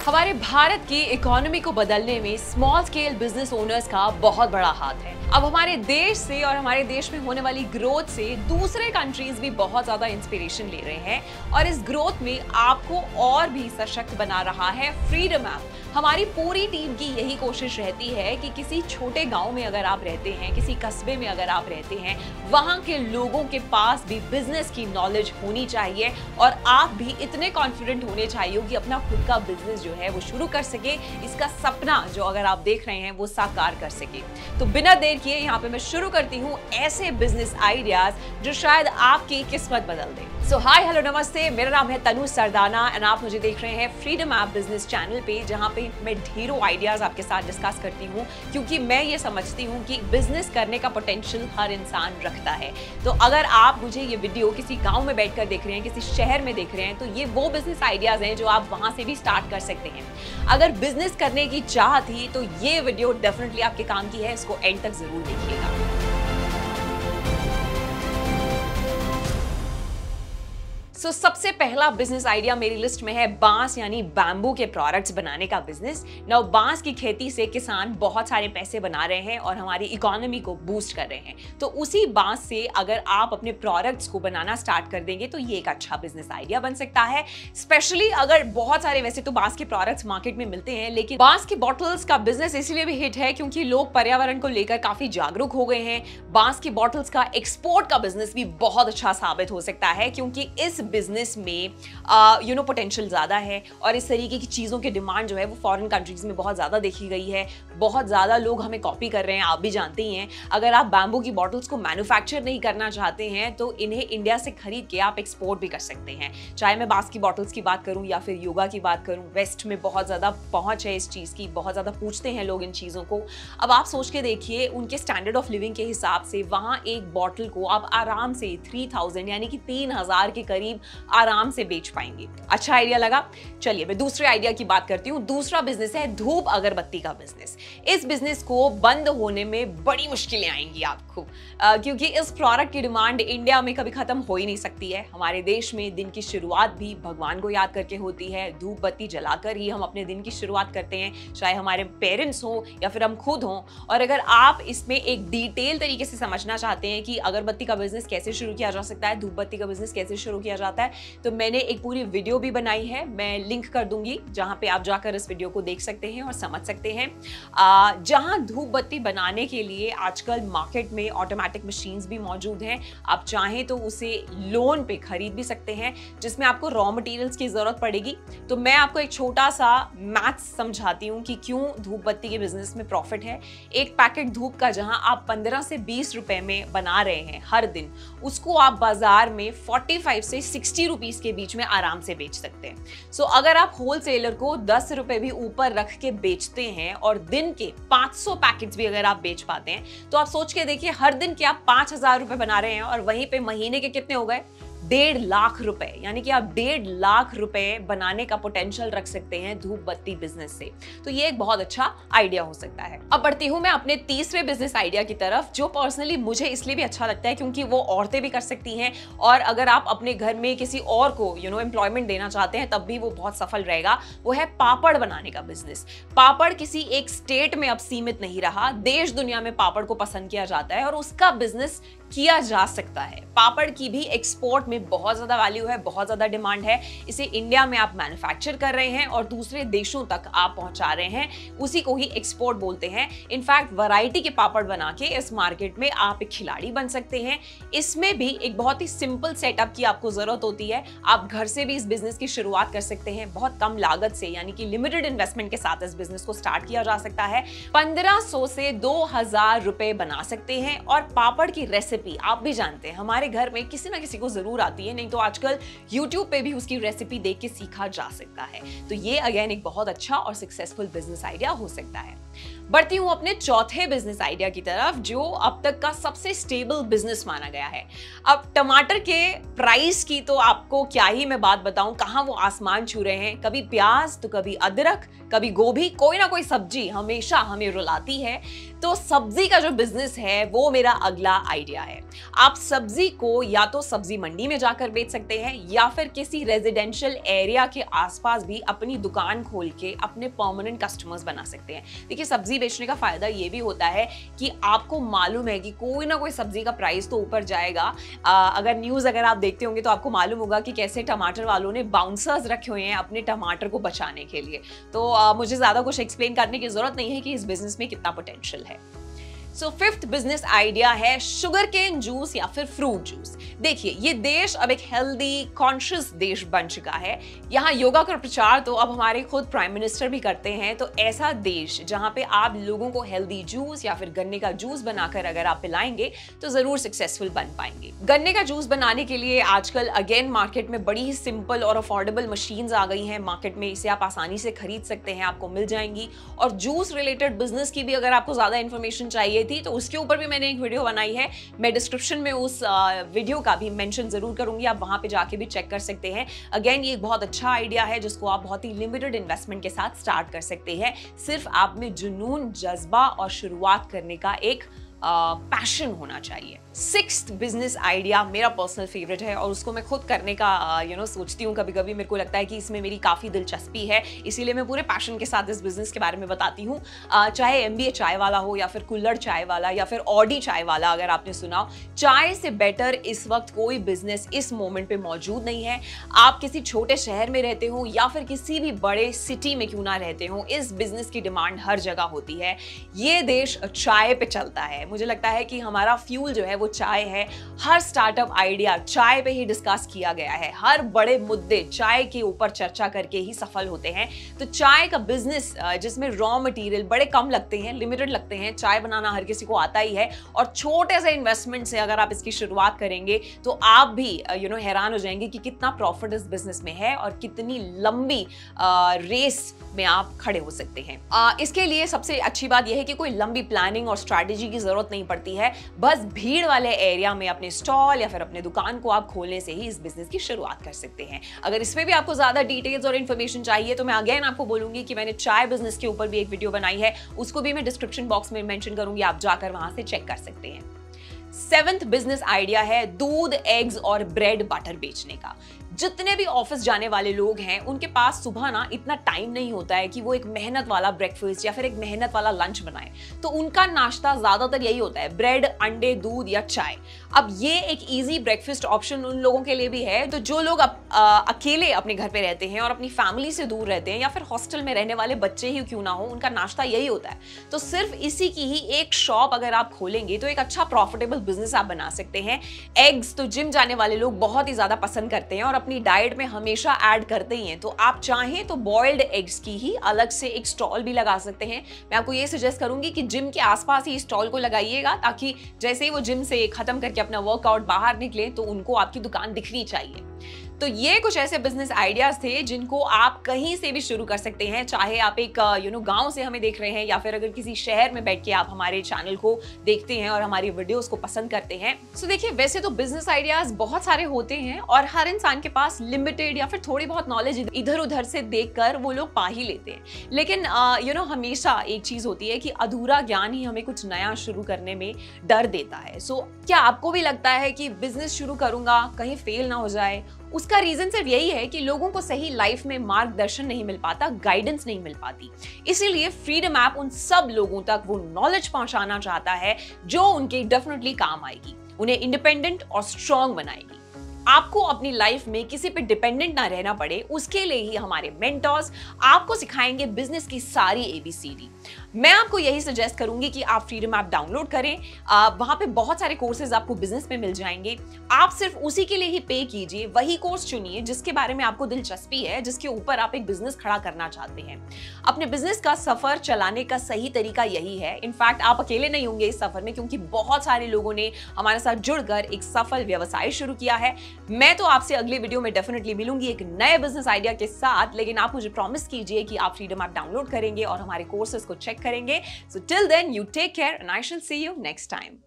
हमारे भारत की इकोनॉमी को बदलने में स्मॉल स्केल बिजनेस ओनर्स का बहुत बड़ा हाथ है। अब हमारे देश से और हमारे देश में होने वाली ग्रोथ से दूसरे कंट्रीज भी बहुत ज्यादा इंस्पिरेशन ले रहे हैं और इस ग्रोथ में आपको और भी सशक्त बना रहा है फ्रीडम ऐप। हमारी पूरी टीम की यही कोशिश रहती है कि किसी छोटे गांव में अगर आप रहते हैं, किसी कस्बे में अगर आप रहते हैं, वहां के लोगों के पास भी बिजनेस की नॉलेज होनी चाहिए और आप भी इतने कॉन्फिडेंट होने चाहिए कि अपना खुद का बिजनेस जो है वो शुरू कर सके, इसका सपना जो अगर आप देख रहे हैं वो साकार कर सके। तो बिना देर किए यहाँ पे मैं शुरू करती हूँ ऐसे बिजनेस आइडियाज जो शायद आपकी किस्मत बदल दे। सो हाय हेलो नमस्ते, मेरा नाम है तनु सरदाना एंड आप मुझे देख रहे हैं फ्रीडम ऐप बिजनेस चैनल पे, जहाँ पे मैं ढेरों आइडियाज आपके साथ डिस्कस करती हूँ क्योंकि मैं ये समझती हूँ कि बिजनेस करने का पोटेंशियल हर इंसान रखता है। तो अगर आप मुझे ये वीडियो किसी गाँव में बैठकर देख रहे हैं, किसी शहर में देख रहे हैं, तो ये वो बिजनेस आइडियाज हैं जो आप वहां से भी स्टार्ट कर सकते हैं। अगर बिजनेस करने की चाह थी तो ये वीडियो डेफिनेटली आपके काम की है, इसको एंड तक जरूर देखिएगा। So, सबसे पहला बिजनेस आइडिया मेरी लिस्ट में है बांस यानी बैम्बू के प्रोडक्ट्स बनाने का बिजनेस। नाउ बांस की खेती से किसान बहुत सारे पैसे बना रहे हैं और हमारी इकोनॉमी को बूस्ट कर रहे हैं। तो उसी बांस से अगर आप अपने प्रोडक्ट्स को बनाना स्टार्ट कर देंगे तो ये एक अच्छा बिजनेस आइडिया बन सकता है। स्पेशली अगर बहुत सारे, वैसे तो बांस के प्रोडक्ट्स मार्केट में मिलते हैं, लेकिन बांस की बॉटल्स का बिजनेस इसलिए भी हिट है क्योंकि लोग पर्यावरण को लेकर काफी जागरूक हो गए हैं। बांस की बॉटल्स का एक्सपोर्ट का बिजनेस भी बहुत अच्छा साबित हो सकता है क्योंकि इस बिजनेस में पोटेंशियल ज्यादा है और इस तरीके की चीजों की डिमांड जो है वो फॉरेन कंट्रीज में बहुत ज्यादा देखी गई है। बहुत ज्यादा लोग हमें कॉपी कर रहे हैं, आप भी जानते ही हैं। अगर आप बैम्बू की बॉटल्स को मैन्युफैक्चर नहीं करना चाहते हैं तो इन्हें इंडिया से खरीद के आप एक्सपोर्ट भी कर सकते हैं। चाहे मैं बांस की बॉटल्स की बात करूं या फिर योगा की बात करूं, वेस्ट में बहुत ज्यादा पहुंच है इस चीज की, बहुत ज्यादा पूछते हैं लोग इन चीजों को। अब आप सोच के देखिए, उनके स्टैंडर्ड ऑफ लिविंग के हिसाब से वहां एक बॉटल को आप आराम से 3000 यानी कि 3000 के करीब आराम से बेच पाएंगे। अच्छा आइडिया लगा? चलिए मैं दूसरे आइडिया की बात करती हूँ। दूसरा बिजनेस है धूप अगरबत्ती का बिजनेस। इस बिजनेस को बंद होने में बड़ी मुश्किलें आएंगी आपको, क्योंकि इस प्रोडक्ट की डिमांड इंडिया में कभी खत्म हो ही नहीं सकती है। हमारे देश में दिन की शुरुआत भी भगवान को याद करके होती है। धूप बत्ती जलाकर ही हम अपने दिन की शुरुआत करते हैं, चाहे हमारे पेरेंट्स हो या फिर हम खुद हों। और अगर आप इसमें एक डिटेल तरीके से समझना चाहते हैं कि अगरबत्ती का बिजनेस कैसे शुरू किया जा सकता है, धूप बत्ती का बिजनेस कैसे शुरू किया जाता है, तो मैंने एक पूरी वीडियो भी बनाई है, मैं लिंक कर दूंगी जहां पे आप जाकर इस वीडियो को देख सकते हैं और समझ सकते हैं। जहां धूप बत्ती बनाने के लिए आजकल मार्केट में ऑटोमेटिक मशीन्स भी मौजूद हैं। आप चाहें तो उसे लोन पे खरीद भी सकते हैं, जिसमें आपको रॉ मटेरियल्स की जरूरत पड़ेगी। तो मैं आपको एक छोटा सा मैथ्स समझाती हूँ कि क्यों धूप बत्ती के बिजनेस में प्रॉफिट है। एक पैकेट धूप का जहां आप 15 से 20 रुपए में बना रहे हैं हर दिन, उसको आप बाजार में 45 से 60 रुपीस के बीच में आराम से बेच सकते हैं। सो अगर आप होलसेलर को 10 रुपए भी ऊपर रख के बेचते हैं और दिन के 500 पैकेट्स भी अगर आप बेच पाते हैं, तो आप सोच के देखिए हर दिन के आप 5000 रुपए बना रहे हैं और वहीं पे महीने के कितने हो गए? 1.5 लाख रुपए। यानी कि आप 1.5 लाख रुपए बनाने का पोटेंशियल रख सकते हैं धूप बत्ती बिजनेस से। तो ये एक बहुत अच्छा आइडिया हो सकता है। अब बढ़ती हूं मैं अपने तीसरे बिजनेस आइडिया की तरफ, जो पर्सनली मुझे इसलिए भी अच्छा लगता है क्योंकि वो औरतें भी कर सकती हैं और अगर आप अपने घर में किसी और को एम्प्लॉयमेंट देना चाहते हैं तब भी वो बहुत सफल रहेगा। वो है पापड़ बनाने का बिजनेस। पापड़ किसी एक स्टेट में अब सीमित नहीं रहा, देश दुनिया में पापड़ को पसंद किया जाता है और उसका बिजनेस किया जा सकता है। पापड़ की भी एक्सपोर्ट में बहुत ज्यादा वैल्यू है, बहुत ज्यादा डिमांड है। इसे इंडिया में आप मैन्युफैक्चर कर रहे हैं और दूसरे देशों तक आप पहुंचा रहे हैं, उसी को ही एक्सपोर्ट बोलते हैं। इनफैक्ट वैरायटी के पापड़ बना के इस मार्केट में आप एक खिलाड़ी बन सकते हैं। इसमें भी एक बहुत ही सिंपल सेटअप की आपको जरूरत होती है। आप घर से भी इस बिजनेस की शुरुआत कर सकते हैं, बहुत कम लागत से, यानी कि लिमिटेड इन्वेस्टमेंट के साथ इस बिजनेस को स्टार्ट किया जा सकता है। 1500 से 2000 रुपए बना सकते हैं और पापड़ की रेसिपी आप भी जानते हैं हमारे घर में किसी ना किसी को जरूर आती है, नहीं तो आजकल YouTube पे भी उसकी रेसिपी देख के सीखा जा सकता है। तो ये अगेन एक बहुत अच्छा और सक्सेसफुल बिजनेस आइडिया हो सकता है। बढ़ती हूं अपने चौथे बिजनेस आइडिया की तरफ, जो अब तक का सबसे स्टेबल बिजनेस माना गया है। अब टमाटर के प्राइस की तो आपको क्या ही मैं बात बताऊं, कहां वो आसमान छू रहे हैं। कभी प्याज तो कभी अदरक, कभी गोभी, कोई ना कोई सब्जी हमेशा हमें रुलाती है। तो सब्जी का जो बिजनेस है वो मेरा अगला आइडिया है। आप सब्जी को या तो सब्जी मंडी में जाकर बेच सकते हैं या फिर किसी रेजिडेंशियल एरिया के आसपास भी अपनी दुकान खोल के अपने परमानेंट कस्टमर्स बना सकते हैं। देखिए, सब्जी बेचने का फायदा ये भी होता है कि आपको मालूम है कि कोई ना कोई सब्जी का प्राइस तो ऊपर जाएगा। अगर आप देखते होंगे तो आपको मालूम होगा कि कैसे टमाटर वालों ने बाउंसर्स रखे हुए हैं अपने टमाटर को बचाने के लिए। तो मुझे ज्यादा कुछ एक्सप्लेन करने की जरूरत नहीं है कि इस बिजनेस में कितना पोटेंशियल है। सो फिफ्थ बिजनेस आइडिया है शुगर केन जूस या फिर फ्रूट जूस। देखिए, ये देश अब एक हेल्दी कॉन्शियस देश बन चुका है। यहाँ योगा का प्रचार तो अब हमारे खुद प्राइम मिनिस्टर भी करते हैं। तो ऐसा देश जहाँ पे आप लोगों को हेल्दी जूस या फिर गन्ने का जूस बनाकर अगर आप पिलाएंगे तो जरूर सक्सेसफुल बन पाएंगे। गन्ने का जूस बनाने के लिए आजकल अगेन मार्केट में बड़ी ही सिंपल और अफोर्डेबल मशीन्स आ गई हैं। मार्केट में इसे आप आसानी से खरीद सकते हैं, आपको मिल जाएंगी। और जूस रिलेटेड बिजनेस की भी अगर आपको ज्यादा इंफॉर्मेशन चाहिए थी तो उसके ऊपर भी मैंने एक वीडियो बनाई है। मैं डिस्क्रिप्शन में उस वीडियो का भी मेंशन जरूर करूंगी, आप वहां पे जाके भी चेक कर सकते हैं। अगेन, ये एक बहुत अच्छा आइडिया है जिसको आप बहुत ही लिमिटेड इन्वेस्टमेंट के साथ स्टार्ट कर सकते हैं। सिर्फ आप में जुनून, जज्बा और शुरुआत करने का एक पैशन होना चाहिए। सिक्स्थ बिजनेस आइडिया मेरा पर्सनल फेवरेट है और उसको मैं खुद करने का सोचती हूँ। कभी कभी मेरे को लगता है कि इसमें मेरी काफ़ी दिलचस्पी है, इसीलिए मैं पूरे पैशन के साथ इस बिजनेस के बारे में बताती हूँ। चाहे MBA चाय वाला हो या फिर कुल्हड़ चाय वाला या फिर ऑडी चाय वाला, अगर आपने सुना हो, चाय से बेटर इस वक्त कोई बिजनेस इस मोमेंट पे मौजूद नहीं है। आप किसी छोटे शहर में रहते हो या फिर किसी भी बड़े सिटी में क्यों ना रहते हो, इस बिजनेस की डिमांड हर जगह होती है। ये देश चाय पे चलता है। मुझे लगता है कि हमारा फ्यूल जो है वो चाय है। हर स्टार्टअप आइडिया चाय पे ही डिस्कस किया गया है। हर बड़े मुद्दे चाय के ऊपर चर्चा करके ही सफल होते हैं। तो चाय का बिजनेस जिसमें रॉ मटेरियल बड़े कम लगते हैं, लिमिटेड लगते हैं, चाय बनाना हर किसी को आता ही है, और छोटे से इन्वेस्टमेंट से अगर आप इसकी शुरुआत करेंगे तो आप भी हैरान हो जाएंगे कि कितना प्रॉफिट इस बिजनेस में है और कितनी लंबी रेस में आप खड़े हो सकते हैं। इसके लिए सबसे अच्छी बात यह है कि कोई लंबी प्लानिंग और स्ट्रैटेजी की जरूरत नहीं पड़ती है। बस भीड़ वाले एरिया में अपने स्टॉल या फिर अपने दुकान को आप खोलने से ही इस बिजनेस की शुरुआत कर सकते हैं। अगर इसमें भी आपको ज्यादा डिटेल्स और इन्फॉर्मेशन चाहिए तो मैं अगेन आपको बोलूंगी कि मैंने चाय बिजनेस के ऊपर भी एक वीडियो बनाई है, उसको भी मैं डिस्क्रिप्शन बॉक्स में मेंशन करूंगी, आप जाकर वहां से चेक कर सकते हैं। सेवेंथ बिजनेस आइडिया है दूध, एग्स और ब्रेड बटर बेचने का। जितने भी ऑफिस जाने वाले लोग हैं उनके पास सुबह ना इतना टाइम नहीं होता है कि वो एक मेहनत वाला ब्रेकफास्ट या फिर एक मेहनत वाला लंच बनाए। तो उनका नाश्ता ज्यादातर यही होता है, ब्रेड, अंडे, दूध या चाय। अब ये एक इजी ब्रेकफास्ट ऑप्शन उन लोगों के लिए भी है तो जो लोग अकेले अपने घर पे रहते हैं और अपनी फैमिली से दूर रहते हैं या फिर हॉस्टल में रहने वाले बच्चे ही क्यों ना हो, उनका नाश्ता यही होता है। तो सिर्फ इसी की ही एक शॉप अगर आप खोलेंगे तो एक अच्छा प्रॉफिटेबल बिजनेस आप बना सकते हैं। एग्स तो जिम जाने वाले लोग बहुत ही ज्यादा पसंद करते हैं और अपनी डाइट में हमेशा ऐड करते ही हैं। तो आप चाहें तो बॉइल्ड एग्स की ही अलग से एक स्टॉल भी लगा सकते हैं। मैं आपको ये सजेस्ट करूंगी कि जिम के आसपास ही स्टॉल को लगाइएगा, ताकि जैसे ही वो जिम से खत्म करके अपना वर्कआउट बाहर निकले तो उनको आपकी दुकान दिखनी चाहिए। तो ये कुछ ऐसे बिजनेस आइडियाज थे जिनको आप कहीं से भी शुरू कर सकते हैं, चाहे आप एक गांव से हमें देख रहे हैं या फिर अगर किसी शहर में बैठ के आप हमारे चैनल को देखते हैं और हमारी वीडियोस को पसंद करते हैं। सो देखिए, वैसे तो बिजनेस आइडियाज बहुत सारे होते हैं और हर इंसान के पास लिमिटेड या फिर थोड़ी बहुत नॉलेज इधर उधर से देखकर वो लोग पा ही लेते हैं। लेकिन हमेशा एक चीज होती है कि अधूरा ज्ञान ही हमें कुछ नया शुरू करने में डर देता है। सो क्या आपको भी लगता है कि बिजनेस शुरू करूंगा कहीं फेल ना हो जाए? उसका रीजन सिर्फ यही है कि लोगों को सही लाइफ में मार्गदर्शन नहीं मिल पाता, गाइडेंस नहीं मिल पाती। इसीलिए फ्रीडम ऐप उन सब लोगों तक वो नॉलेज पहुंचाना चाहता है जो उनके डेफिनेटली काम आएगी, उन्हें इंडिपेंडेंट और स्ट्रांग बनाएगी। आपको अपनी लाइफ में किसी पे डिपेंडेंट ना रहना पड़े, उसके लिए ही हमारे मेंटर्स आपको सिखाएंगे बिजनेस की सारी ABCD। मैं आपको यही सजेस्ट करूंगी कि आप फ्रीडम ऐप डाउनलोड करें। वहां पे बहुत सारे कोर्सेज आपको बिजनेस में मिल जाएंगे। आप सिर्फ उसी के लिए ही पे कीजिए, वही कोर्स चुनिए जिसके बारे में आपको दिलचस्पी है, जिसके ऊपर आप एक बिजनेस खड़ा करना चाहते हैं। अपने बिजनेस का सफर चलाने का सही तरीका यही है। इनफैक्ट आप अकेले नहीं होंगे इस सफर में, क्योंकि बहुत सारे लोगों ने हमारे साथ जुड़कर एक सफल व्यवसाय शुरू किया है। मैं तो आपसे अगले वीडियो में डेफिनेटली मिलूंगी एक नए बिजनेस आइडिया के साथ, लेकिन आप मुझे प्रॉमिस कीजिए कि आप फ्रीडम ऐप डाउनलोड करेंगे और हमारे कोर्सेज को चेक करेंगे. So till then you take care and I shall see you next time.